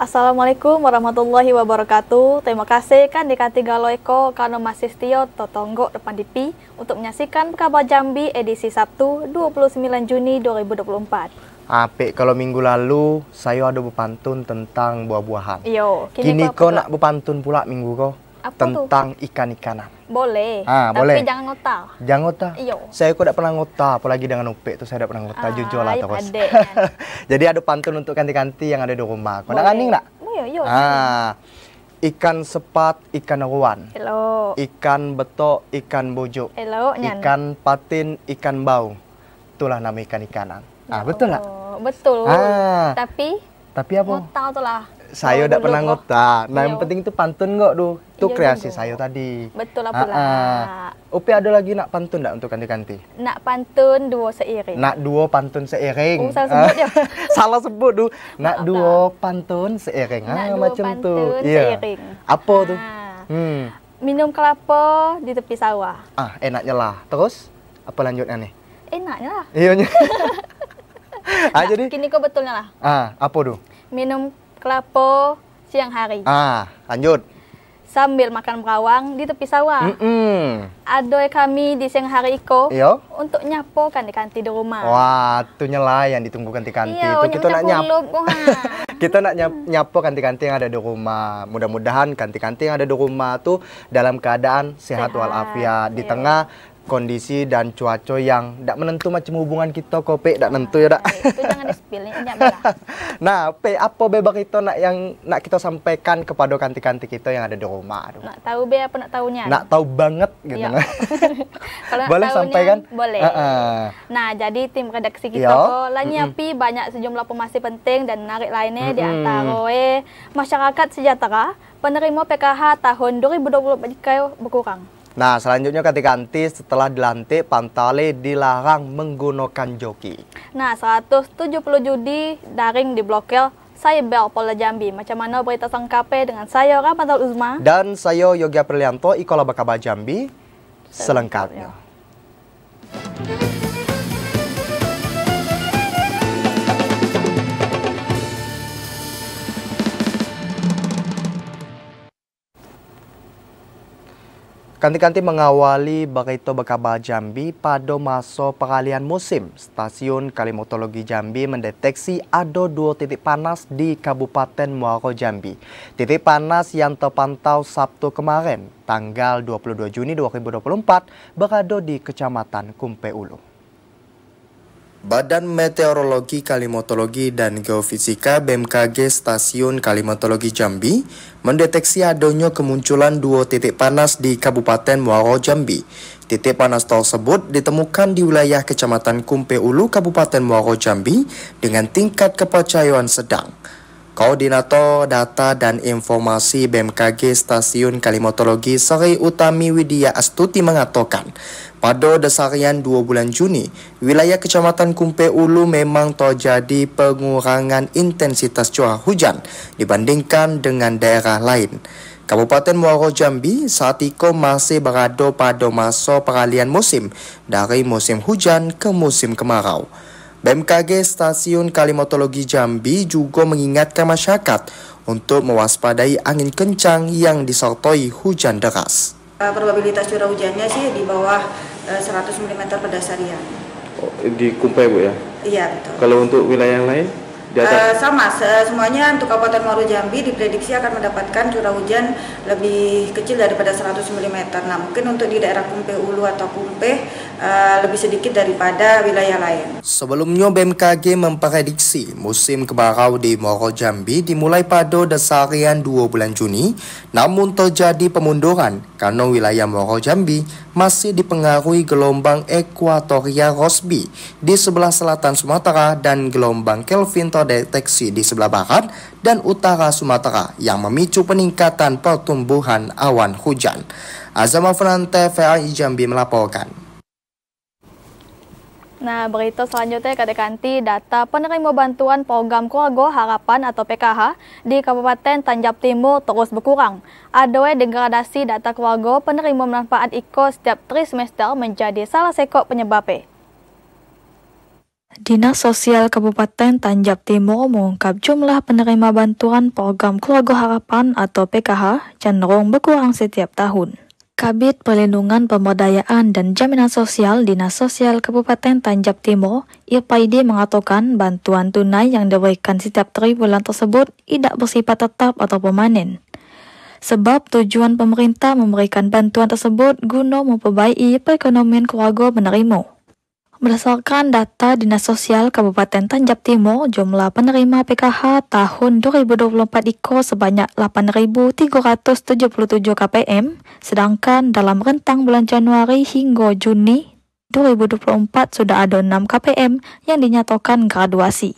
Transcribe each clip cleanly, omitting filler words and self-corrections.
Assalamualaikum warahmatullahi wabarakatuh. Terima kasih kan Dikati Galoeko karena masih setia Totonggo depan DP untuk menyaksikan kabar Jambi edisi Sabtu 29 Juni 2024. Apik, kalau minggu lalu saya ada berpantun tentang buah-buahan. Iyo, Kini kau nak berpantun pula minggu kau tentang ikan-ikanan. Boleh, tapi boleh. Jangan ngotak. Jangan ngotak? Iyo. Saya kok tidak pernah ngotak, apalagi dengan Upik itu saya tidak pernah ngotak, jujur lah terus. Jadi ada pantun untuk kanti-kanti yang ada di rumah. Kau nak kaning tak? Yo. Ikan sepat, ikan ruan. Hello. Ikan betok, ikan bojo. Hello, ikan patin, ikan bau. Itulah nama ikan-ikanan. Betul tak? Betul. Tapi apa? Ngotak tu lah. Saya tidak pernah ngotak. Nah, yang penting itu pantun kok tuh. Itu kreasi saya tadi. Betul lah pula. Upi ada lagi nak pantun tak untuk kanti-kanti? Nak pantun dua seiring. Nak dua pantun seiring. Salah sebut dia. Salah sebut tu. Nak dua pantun seiring. Macam tu. Seiring. Apa tu? Minum kelapa di tepi sawah. Enaknya lah. Terus apa lanjutnya nih? Enaknya lah. Iya. Jadi kini kau betulnya lah. Apa tu? Minum kelapa siang hari. Lanjut. Sambil makan berawang di tepi sawah. Adoy kami di siang hari iko. Iyo. Untuk nyapo kanti-kanti di rumah. Wah, itu nyela yang ditunggu kanti-kanti. Iya, itu kita nak kita nak nyapo kanti-kanti yang ada di rumah. Mudah-mudahan kanti-kanti yang ada di rumah tuh dalam keadaan sehat walafiat di tengah kondisi dan cuaca yang tidak menentu macam hubungan kita kok, Pe, tidak menentu ya, dak. Itu jangan di-spill nih, jangan. Nah, Pe, apa bebak kita yang nak kita sampaikan kepada kanti-kanti kita yang ada di rumah? Nak tahu be apa nak tahunya? Nak tahu banget gitu. Iya. Kalau boleh sampaikan? Boleh. Nah, jadi tim redaksi kita kok lah nyiapi banyak sejumlah informasi penting dan menarik lainnya di antara masyarakat sejahtera penerima PKH tahun 2024 berkurang. Nah, selanjutnya kanti-kanti setelah dilantik, Pantale dilarang menggunakan joki. Nah, 170 judi daring diblokir Cyber Polda Jambi. Macam mana berita selengkapnya dengan saya Rahmatul Uzma dan saya Yogi Aprilianto, Ikola Bakaba Jambi. Selengkapnya. Kanti-kanti mengawali Berita Bakaba Jambi pada masa peralihan musim. Stasiun Klimatologi Jambi mendeteksi ada 2 titik panas di Kabupaten Muaro Jambi. Titik panas yang terpantau Sabtu kemarin, tanggal 22 Juni 2024, berada di Kecamatan Kumpe Ulu. Badan Meteorologi, Klimatologi, dan Geofisika BMKG Stasiun Klimatologi Jambi mendeteksi adanya kemunculan 2 titik panas di Kabupaten Muaro Jambi. Titik panas tersebut ditemukan di wilayah Kecamatan Kumpe Ulu, Kabupaten Muaro Jambi dengan tingkat kepercayaan sedang. Koordinator Data dan Informasi BMKG Stasiun Klimatologi Sri Utami Widya Astuti mengatakan, pada dasarian 2 bulan Juni, wilayah Kecamatan Kumpe Ulu memang terjadi pengurangan intensitas curah hujan dibandingkan dengan daerah lain. Kabupaten Muaro Jambi saat itu masih berada pada masa peralihan musim dari musim hujan ke musim kemarau. BMKG Stasiun Klimatologi Jambi juga mengingatkan masyarakat untuk mewaspadai angin kencang yang disertai hujan deras. Probabilitas curah hujannya sih di bawah 100 mm per dasarian. Di Kumpe, Bu, ya? Iya, betul. Kalau untuk wilayah yang lain? Sama, semuanya untuk Kabupaten Muaro Jambi diprediksi akan mendapatkan curah hujan lebih kecil daripada 100 mm. Nah, mungkin untuk di daerah Kumpe Ulu atau Kumpe lebih sedikit daripada wilayah lain. Sebelumnya BMKG memprediksi musim kemarau di Muaro Jambi dimulai pada dasarian 2 bulan Juni, namun terjadi pemunduran karena wilayah Muaro Jambi masih dipengaruhi gelombang ekuatorial Rossby di sebelah selatan Sumatera dan gelombang Kelvin terdeteksi di sebelah barat dan utara Sumatera yang memicu peningkatan pertumbuhan awan hujan. Azam Afnan TVRI Jambi melaporkan. Nah, berita selanjutnya kanti data penerima bantuan program Keluarga Harapan atau PKH di Kabupaten Tanjab Timur terus berkurang. Ada degradasi data keluarga penerima manfaat IKO setiap trimester menjadi salah satu penyebabnya. Dinas Sosial Kabupaten Tanjab Timur mengungkap jumlah penerima bantuan program Keluarga Harapan atau PKH cenderung berkurang setiap tahun. Kabid Perlindungan Pemberdayaan dan Jaminan Sosial Dinas Sosial Kabupaten Tanjab Timur, Irpaidi mengatakan bantuan tunai yang diberikan setiap triwulan tersebut tidak bersifat tetap atau permanen. Sebab tujuan pemerintah memberikan bantuan tersebut guna memperbaiki perekonomian keluarga penerima. Berdasarkan data Dinas Sosial Kabupaten Tanjab Timur, jumlah penerima PKH tahun 2024 IKO sebanyak 8.377 KPM, sedangkan dalam rentang bulan Januari hingga Juni 2024 sudah ada 6 KPM yang dinyatakan graduasi.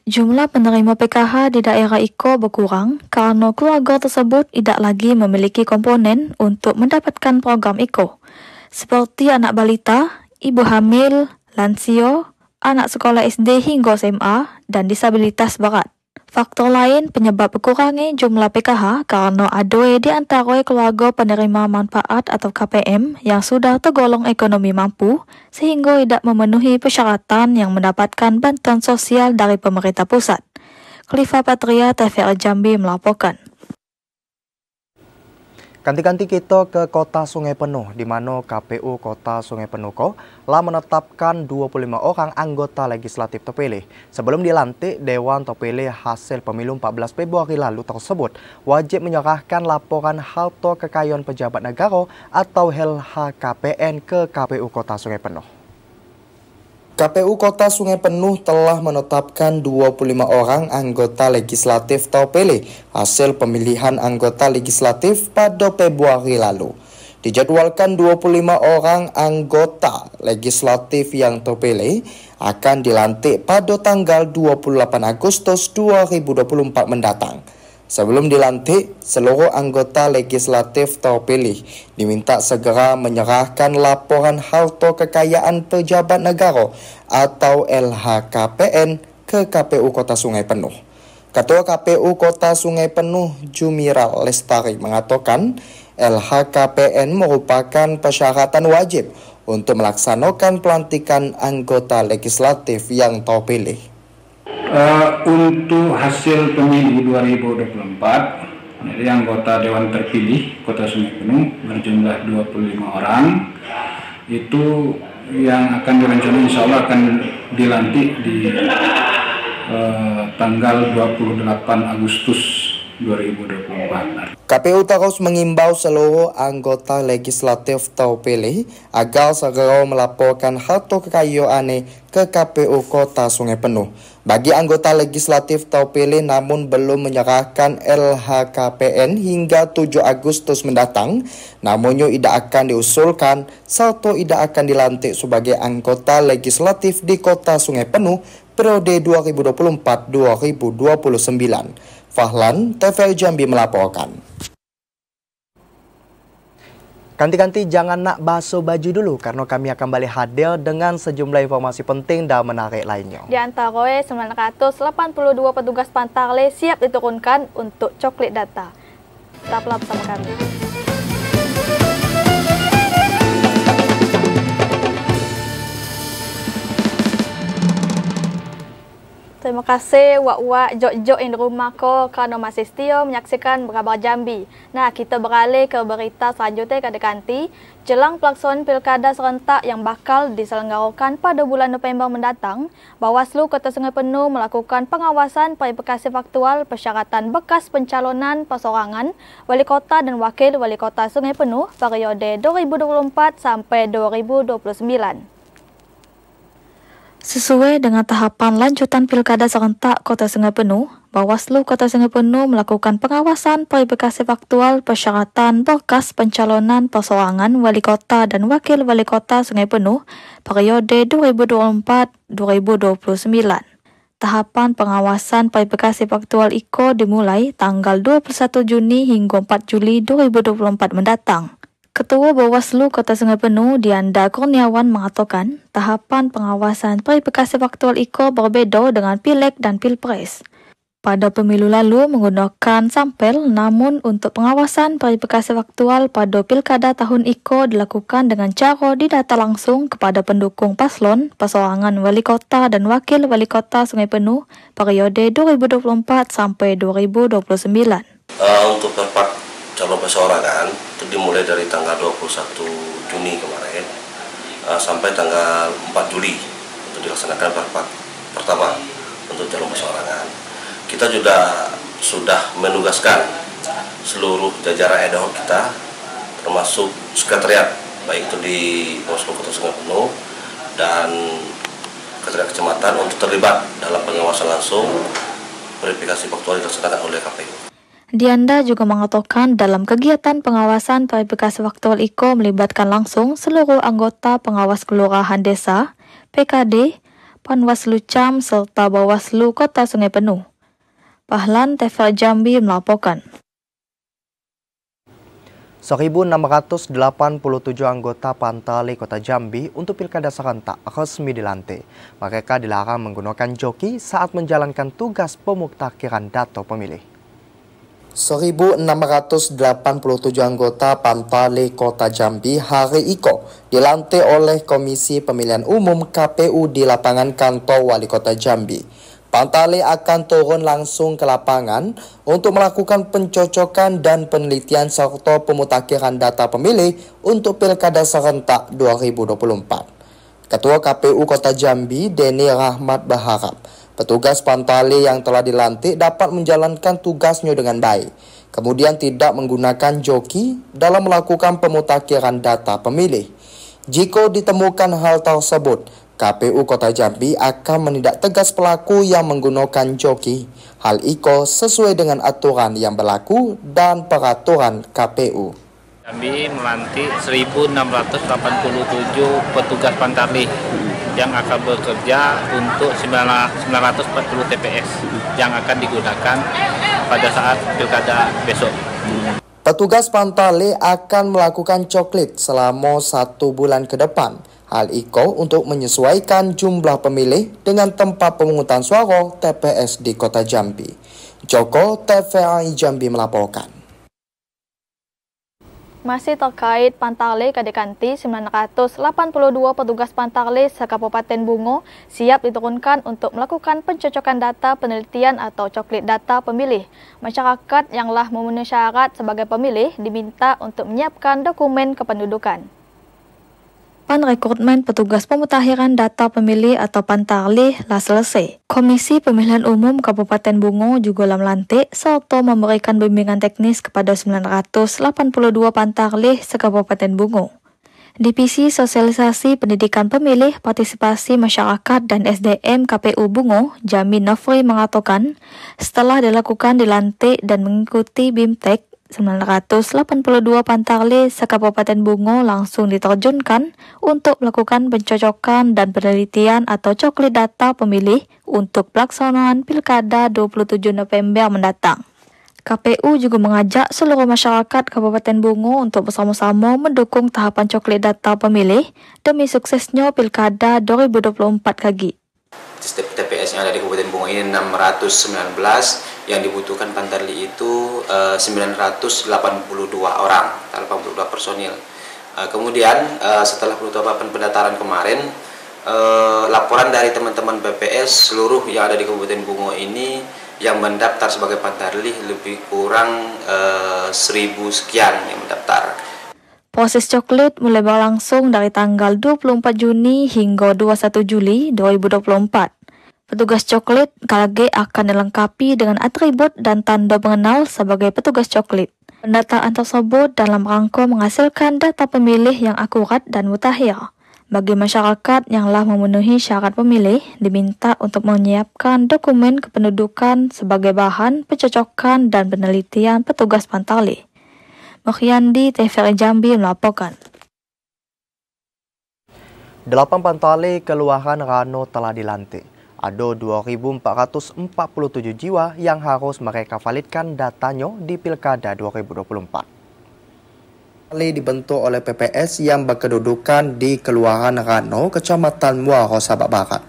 Jumlah penerima PKH di daerah IKO berkurang karena keluarga tersebut tidak lagi memiliki komponen untuk mendapatkan program IKO, seperti anak balita, ibu hamil, lansia, anak sekolah SD hingga SMA, dan disabilitas berat. Faktor lain penyebab berkurangnya jumlah PKH karena ada di antara keluarga penerima manfaat atau KPM yang sudah tergolong ekonomi mampu sehingga tidak memenuhi persyaratan yang mendapatkan bantuan sosial dari pemerintah pusat. Khalifa Patria, TVRI Jambi melaporkan. Kanti-kanti kita ke Kota Sungai Penuh, di mana KPU Kota Sungai Penuh telah menetapkan 25 orang anggota legislatif terpilih. Sebelum dilantik, Dewan terpilih hasil pemilu 14 Februari lalu tersebut wajib menyerahkan laporan harta kekayaan pejabat negara atau LHKPN ke KPU Kota Sungai Penuh. KPU Kota Sungai Penuh telah menetapkan 25 orang anggota legislatif terpilih hasil pemilihan anggota legislatif pada Februari lalu. Dijadwalkan 25 orang anggota legislatif yang terpilih akan dilantik pada tanggal 28 Agustus 2024 mendatang. Sebelum dilantik, seluruh anggota legislatif terpilih diminta segera menyerahkan laporan harta kekayaan pejabat negara atau LHKPN ke KPU Kota Sungai Penuh. Ketua KPU Kota Sungai Penuh, Jumiral Lestari, mengatakan LHKPN merupakan persyaratan wajib untuk melaksanakan pelantikan anggota legislatif yang terpilih. Untuk hasil pemilu 2024, dari anggota Dewan terpilih Kota Sungai Penuh berjumlah 25 orang, itu yang akan direncanakan insya Allah akan dilantik di tanggal 28 Agustus 2024. KPU terus mengimbau seluruh anggota legislatif terpilih agar segera melaporkan harta kekayaan ke KPU Kota Sungai Penuh. Bagi anggota legislatif terpilih namun belum menyerahkan LHKPN hingga 7 Agustus mendatang, namunnya tidak akan diusulkan serta tidak akan dilantik sebagai anggota legislatif di Kota Sungai Penuh periode 2024-2029. Fahlan, TVRI Jambi melaporkan. Ganti-ganti jangan nak basuh baju dulu karena kami akan kembali hadir dengan sejumlah informasi penting dan menarik lainnya. Di antara 982 petugas pantarle siap diturunkan untuk coklit data. Tetaplah bersama kami. Terima kasih wak-wak jok-jok yang di rumah ko karena masih setia menyaksikan Kabar Jambi. Nah, kita beralih ke berita selanjutnya kanti-kanti. Jelang pelaksanaan pilkada serentak yang bakal diselenggarakan pada bulan November mendatang, Bawaslu Kota Sungai Penuh melakukan pengawasan verifikasi faktual persyaratan bekas pencalonan perseorangan Wali Kota dan Wakil Wali Kota Sungai Penuh periode 2024 sampai 2029. Sesuai dengan tahapan lanjutan Pilkada Serentak Kota Sungai Penuh, Bawaslu Kota Sungai Penuh melakukan pengawasan verifikasi faktual persyaratan berkas pencalonan perseorangan Wali Kota dan Wakil Wali Kota Sungai Penuh periode 2024-2029. Tahapan pengawasan verifikasi faktual IKO dimulai tanggal 21 Juni hingga 4 Juli 2024 mendatang. Ketua Bawaslu Kota Sungai Penuh, Dianda Kurniawan, mengatakan tahapan pengawasan verifikasi faktual IKO berbeda dengan Pileg dan Pilpres. pada pemilu lalu menggunakan sampel, namun untuk pengawasan verifikasi faktual pada pilkada tahun IKO dilakukan dengan cara didata langsung kepada pendukung paslon, persoalangan wali kota dan wakil wali kota Sungai Penuh periode 2024 sampai 2029. Untuk perpak calon perseorangan itu dimulai dari tanggal 21 Juni kemarin sampai tanggal 4 Juli untuk dilaksanakan perpak pertama untuk calon perseorangan. Kita juga sudah menugaskan seluruh jajaran ad hoc kita, termasuk sekretariat, baik itu di Bawaslu Kota Sungai Penuh dan sekretariat kecamatan untuk terlibat dalam pengawasan langsung verifikasi faktual dilaksanakan oleh KPU. Dianda juga mengatakan dalam kegiatan pengawasan verifikasi faktual IKO melibatkan langsung seluruh anggota pengawas kelurahan desa, PKD, Panwaslu Cam, serta Bawaslu Kota Sungai Penuh. Pahlan TVRI Jambi melaporkan. 1.687 anggota Pantali Kota Jambi untuk Pilkada serentak resmi dilantik. Mereka dilarang menggunakan joki saat menjalankan tugas pemutakhiran data pemilih. 1.687 anggota Pantali Kota Jambi hari IKO dilantik oleh Komisi Pemilihan Umum KPU di lapangan kantor Wali Kota Jambi. Pantali akan turun langsung ke lapangan untuk melakukan pencocokan dan penelitian serta pemutakhiran data pemilih untuk Pilkada serentak 2024. Ketua KPU Kota Jambi, Denny Rahmat berharap petugas Pantali yang telah dilantik dapat menjalankan tugasnya dengan baik, kemudian tidak menggunakan joki dalam melakukan pemutakhiran data pemilih. Jika ditemukan hal tersebut, KPU Kota Jambi akan menindak tegas pelaku yang menggunakan joki. Hal itu sesuai dengan aturan yang berlaku dan peraturan KPU. Jambi melantik 1.687 petugas Pantali yang akan bekerja untuk 940 TPS yang akan digunakan pada saat pilkada besok. Petugas Pantali akan melakukan coklit selama 1 bulan ke depan. Hal itu untuk menyesuaikan jumlah pemilih dengan tempat pemungutan suara TPS di Kota Jambi. Joko, TVRI Jambi melaporkan. Masih terkait Pantali Kadekanti, 982 petugas Pantali se-Kabupaten Bungo siap diturunkan untuk melakukan pencocokan data penelitian atau coklit data pemilih. Masyarakat yanglah memenuhi syarat sebagai pemilih diminta untuk menyiapkan dokumen kependudukan. Rekrutmen petugas pemutakhiran data pemilih atau Pantali telah selesai. Komisi Pemilihan Umum Kabupaten Bungo juga telah melantik serta memberikan bimbingan teknis kepada 982 Pantali se-Kabupaten Bungo. Divisi Sosialisasi Pendidikan Pemilih, Partisipasi Masyarakat dan SDM KPU Bungo, Jamin Nofri mengatakan, setelah dilantik dan mengikuti BIMTEK, 982 Pantali se-Kabupaten Bungo langsung diterjunkan untuk melakukan pencocokan dan penelitian atau coklit data pemilih untuk pelaksanaan Pilkada 27 November mendatang. KPU juga mengajak seluruh masyarakat Kabupaten Bungo untuk bersama-sama mendukung tahapan coklit data pemilih demi suksesnya Pilkada 2024 kali. Setiap TPS yang ada di Kabupaten Bungo ini 619, yang dibutuhkan Pantali itu 982 orang, 82 personil. Kemudian setelah penetapan pendaftaran kemarin, laporan dari teman-teman PPS seluruh yang ada di Kabupaten Bungo ini yang mendaftar sebagai Pantali lebih kurang 1.000 sekian yang mendaftar. Proses coklit mulai berlangsung dari tanggal 24 Juni hingga 21 Juli 2024. Petugas coklit KLG akan dilengkapi dengan atribut dan tanda pengenal sebagai petugas coklit. Pendataan tersebut dalam rangka menghasilkan data pemilih yang akurat dan mutakhir. Bagi masyarakat yang telah memenuhi syarat pemilih, diminta untuk menyiapkan dokumen kependudukan sebagai bahan pencocokan dan penelitian petugas Pantali. Mokhyandi, TVRI Jambi melaporkan. 8 Pantali Kelurahan Rano telah dilantik. Ada 2.447 jiwa yang harus mereka validkan datanya di Pilkada 2024. Pantali dibentuk oleh PPS yang berkedudukan di Kelurahan Rano, Kecamatan Muaro, Sabak Barat.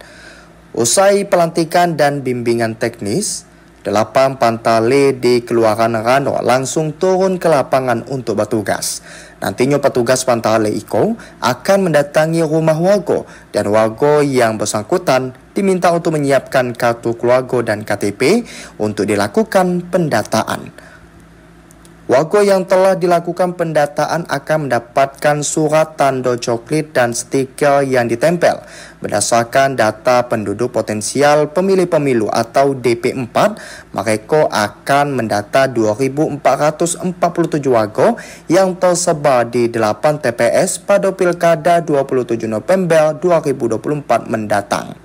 Usai pelantikan dan bimbingan teknis, 8 pantale di Kelurahan Rano langsung turun ke lapangan untuk bertugas. Nantinya petugas pantale Iko akan mendatangi rumah warga dan warga yang bersangkutan diminta untuk menyiapkan kartu keluarga dan KTP untuk dilakukan pendataan. Warga yang telah dilakukan pendataan akan mendapatkan surat tanda coklit dan stiker yang ditempel berdasarkan data penduduk potensial pemilih pemilu atau DP4. Mereka akan mendata 2.447 warga yang tersebar di 8 TPS pada Pilkada 27 November 2024 mendatang.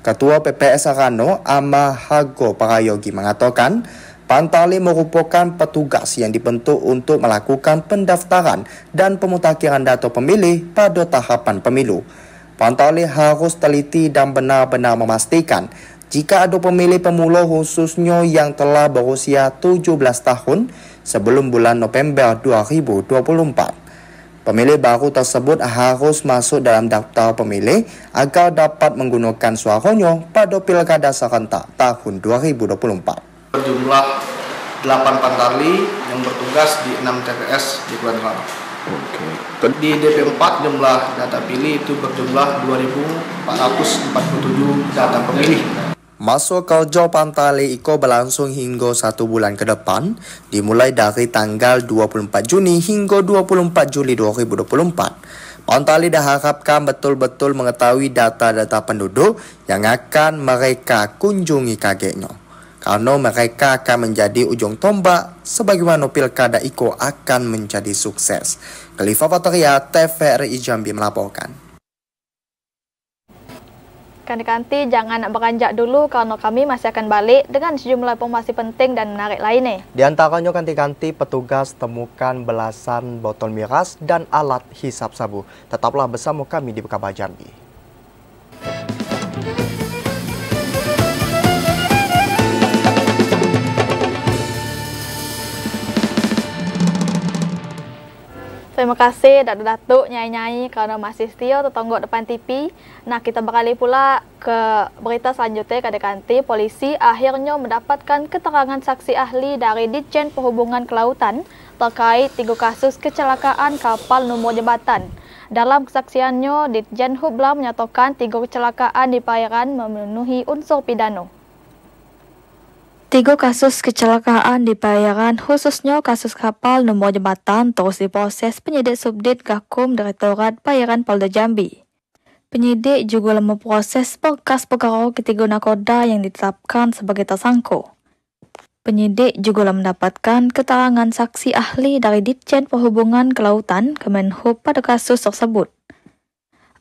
Ketua PPS Rano Amahago Parayogi mengatakan, Pantale merupakan petugas yang dibentuk untuk melakukan pendaftaran dan pemutakhiran data pemilih pada tahapan pemilu. Pantale harus teliti dan benar-benar memastikan jika ada pemilih pemula khususnya yang telah berusia 17 tahun sebelum bulan November 2024. Pemilih baru tersebut harus masuk dalam daftar pemilih agar dapat menggunakan suaranya pada Pilkada serentak tahun 2024. Berjumlah 8 pantali yang bertugas di 6 TPS di Kelurahan Rano. Di DP4 jumlah data pilih itu berjumlah 2.447 data pemilih. Masa kerja Pantale Iko berlangsung hingga 1 bulan ke depan, dimulai dari tanggal 24 Juni hingga 24 Juli 2024. Pantale diharapkan betul-betul mengetahui data-data penduduk yang akan mereka kunjungi kagetnya. Karena mereka akan menjadi ujung tombak sebagaimana Pilkada Iko akan menjadi sukses. Khalifa Fataria, TVRI Jambi melaporkan. Kanti-kanti jangan beranjak dulu karena kami masih akan balik dengan sejumlah informasi penting dan menarik lainnya. Di antaranya kanti-kanti petugas temukan belasan botol miras dan alat hisap sabu. Tetaplah bersama kami di Bekaba Jambi. Terima kasih Datuk Nyai-Nyai karena masih setia tetangga depan TV. Nah, kita beralih pula ke berita selanjutnya. Kanti polisi akhirnya mendapatkan keterangan saksi ahli dari Ditjen Perhubungan Kelautan terkait 3 kasus kecelakaan kapal nomor jembatan. Dalam kesaksiannya, Ditjen Hubla menyatakan 3 kecelakaan di perairan memenuhi unsur pidana. 3 kasus kecelakaan di perairan, khususnya kasus kapal nomor jembatan, terus diproses penyidik Subdit Gakum Direktorat Perairan Polda Jambi. Penyidik juga memproses berkas perkara ketiga nakoda yang ditetapkan sebagai tersangka. Penyidik juga mendapatkan keterangan saksi ahli dari Ditjen Perhubungan Kelautan Kemenhub pada kasus tersebut.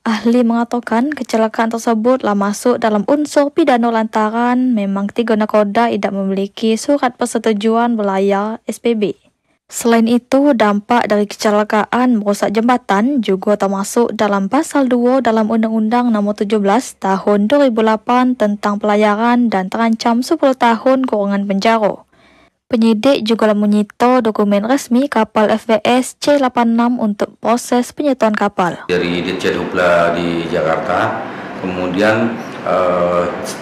Ahli mengatakan kecelakaan tersebutlah masuk dalam unsur pidana lantaran memang 3 nakoda tidak memiliki surat persetujuan berlayar SPB. Selain itu, dampak dari kecelakaan merusak jembatan juga termasuk dalam pasal 2 dalam Undang-Undang Nomor 17 Tahun 2008 tentang pelayaran dan terancam 10 tahun kurungan penjara. Penyidik juga menyita dokumen resmi kapal FBS C86 untuk proses penyetuan kapal. Dari Ditjen Hubla di Jakarta, kemudian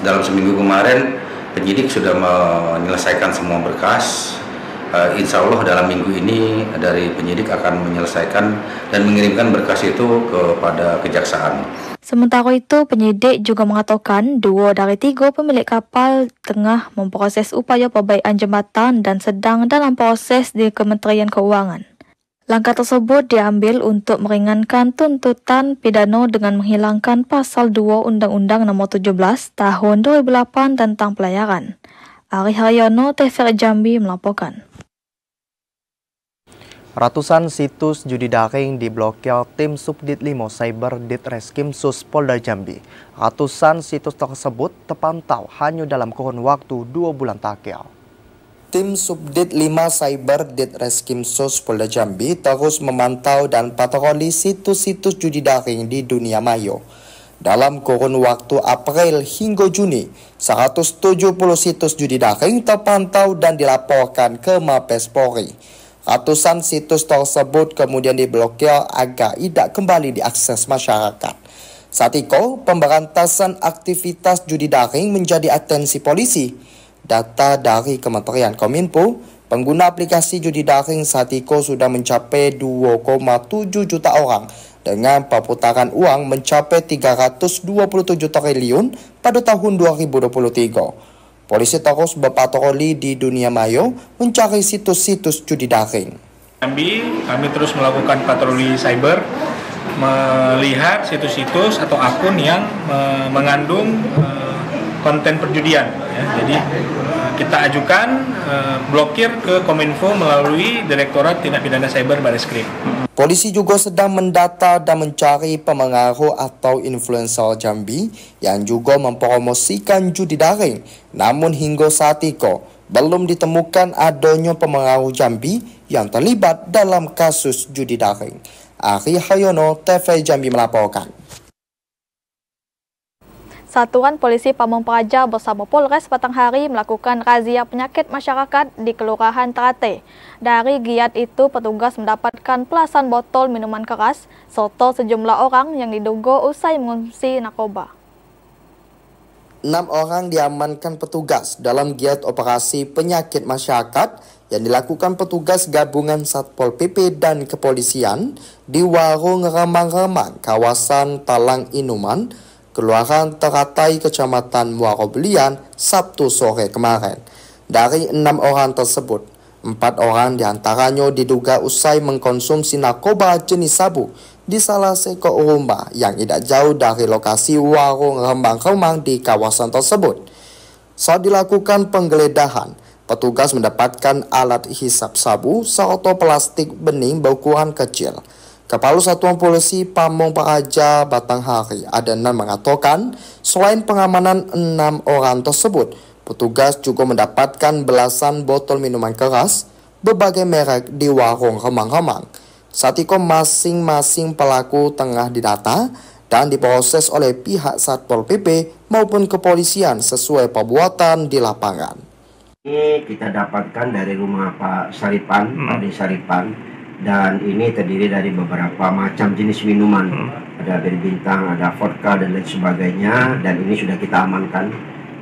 dalam seminggu kemarin penyidik sudah menyelesaikan semua berkas. Insya Allah dalam minggu ini dari penyidik akan menyelesaikan dan mengirimkan berkas itu kepada kejaksaan. Sementara itu, penyidik juga mengatakan 2 dari 3 pemilik kapal tengah memproses upaya perbaikan jembatan dan sedang dalam proses di Kementerian Keuangan. Langkah tersebut diambil untuk meringankan tuntutan pidana dengan menghilangkan pasal 2 Undang-Undang Nomor 17 Tahun 2008 tentang pelayaran. Ari Haryono, TVRI Jambi melaporkan. Ratusan situs judi daring diblokir tim Subdit 5 Cyber Ditreskrimsus Polda Jambi. Ratusan situs tersebut terpantau hanya dalam kurun waktu 2 bulan terakhir. Tim Subdit 5 Cyber Ditreskrimsus Polda Jambi terus memantau dan patroli situs-situs judi daring di dunia maya. Dalam kurun waktu April hingga Juni, 170 situs judi daring terpantau dan dilaporkan ke Mabes Polri. Ratusan situs tersebut kemudian diblokir agar tidak kembali diakses masyarakat. Saat itu, pemberantasan aktivitas judi daring menjadi atensi polisi. data dari Kementerian Kominfo, pengguna aplikasi judi daring Satiko sudah mencapai 2,7 juta orang dengan perputaran uang mencapai 327 triliun pada tahun 2023. Polisi terus berpatroli di dunia maya mencari situs-situs judi daring. Kami terus melakukan patroli cyber, melihat situs-situs atau akun yang mengandung konten perjudian. Ya. Jadi kita ajukan blokir ke Kominfo melalui Direktorat Tindak Pidana Cyber Bareskrim. Polisi juga sedang mendata dan mencari pemengaruh atau influencer Jambi yang juga mempromosikan judi daring. Namun hingga saat itu belum ditemukan adanya pemengaruh Jambi yang terlibat dalam kasus judi daring. Ari Hayono, TV Jambi melaporkan. Satuan Polisi Pamong Praja bersama Polres Batanghari melakukan razia penyakit masyarakat di Kelurahan Terate. Dari giat itu, petugas mendapatkan belasan botol minuman keras serta sejumlah orang yang diduga usai mengonsumsi narkoba. 6 orang diamankan petugas dalam giat operasi penyakit masyarakat yang dilakukan petugas gabungan Satpol PP dan kepolisian di warung remang-remang kawasan Talang Inuman, Kelurahan Teratai, Kecamatan Muaro Belian, Sabtu sore kemarin. Dari 6 orang tersebut, 4 orang diantaranya diduga usai mengkonsumsi narkoba jenis sabu di salah satu rumah yang tidak jauh dari lokasi warung remang-remang di kawasan tersebut. Saat dilakukan penggeledahan, petugas mendapatkan alat hisap sabu serta plastik bening berukuran kecil. Kepala Satuan Polisi Pamong Praja Batanghari, Adenan, mengatakan selain pengamanan 6 orang tersebut, petugas juga mendapatkan belasan botol minuman keras berbagai merek di warung remang-remang. Saat itu masing-masing pelaku tengah didata dan diproses oleh pihak Satpol PP maupun kepolisian sesuai perbuatan di lapangan. Ini kita dapatkan dari rumah Pak Saripan, Pak De Saripan. Dan ini terdiri dari beberapa macam jenis minuman. Ada bir bintang, ada vodka, dan lain sebagainya. Dan ini sudah kita amankan.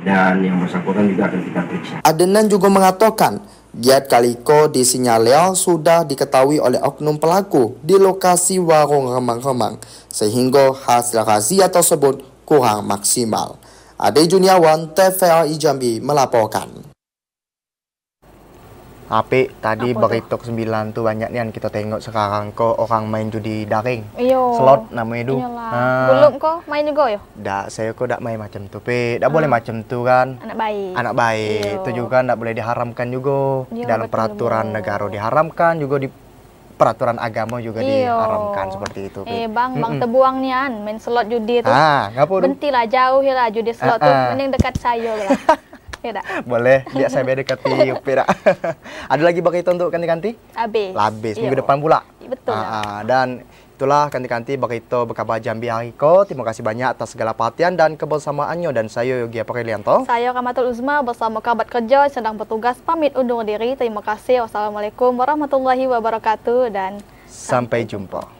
Dan yang bersangkutan juga akan kita periksa. Adenan juga mengatakan, giat kaliko disinyalir sudah diketahui oleh oknum pelaku di lokasi warung remang-remang. Sehingga hasil razia tersebut kurang maksimal. Ade Juniawan, TVRI Jambi melaporkan. Tapi tadi beritok 9 tuh banyak nih yang kita tengok sekarang kok orang main judi daring. Iyo. Slot namanya itu. Belum kok main juga ya? Dak, saya kok dak main macam tuh. Dak boleh macam tuh kan. Anak baik. Anak baik. Itu juga dak boleh diharamkan juga. Dalam peraturan negara diharamkan, juga di peraturan agama juga diharamkan seperti itu. Bang Tebuang nian main slot judi itu. Ngapa? Bentilah jauh lah judi slot tuh, mending dekat saya lah. Ya, boleh, dia saya dekati Upi dak. Ada lagi bagi itu untuk kanti-kanti? Habis. Minggu depan pula. Betul. Dan itulah kanti-kanti bagi itu berkabar Jambi hari ko. Terima kasih banyak atas segala perhatian dan kebersamaannya. Dan saya Yogi Aprilianto. Saya Kamatul Uzma bersama kerabat kerja sedang bertugas pamit undur diri. Terima kasih. Wassalamualaikum warahmatullahi wabarakatuh dan sampai jumpa.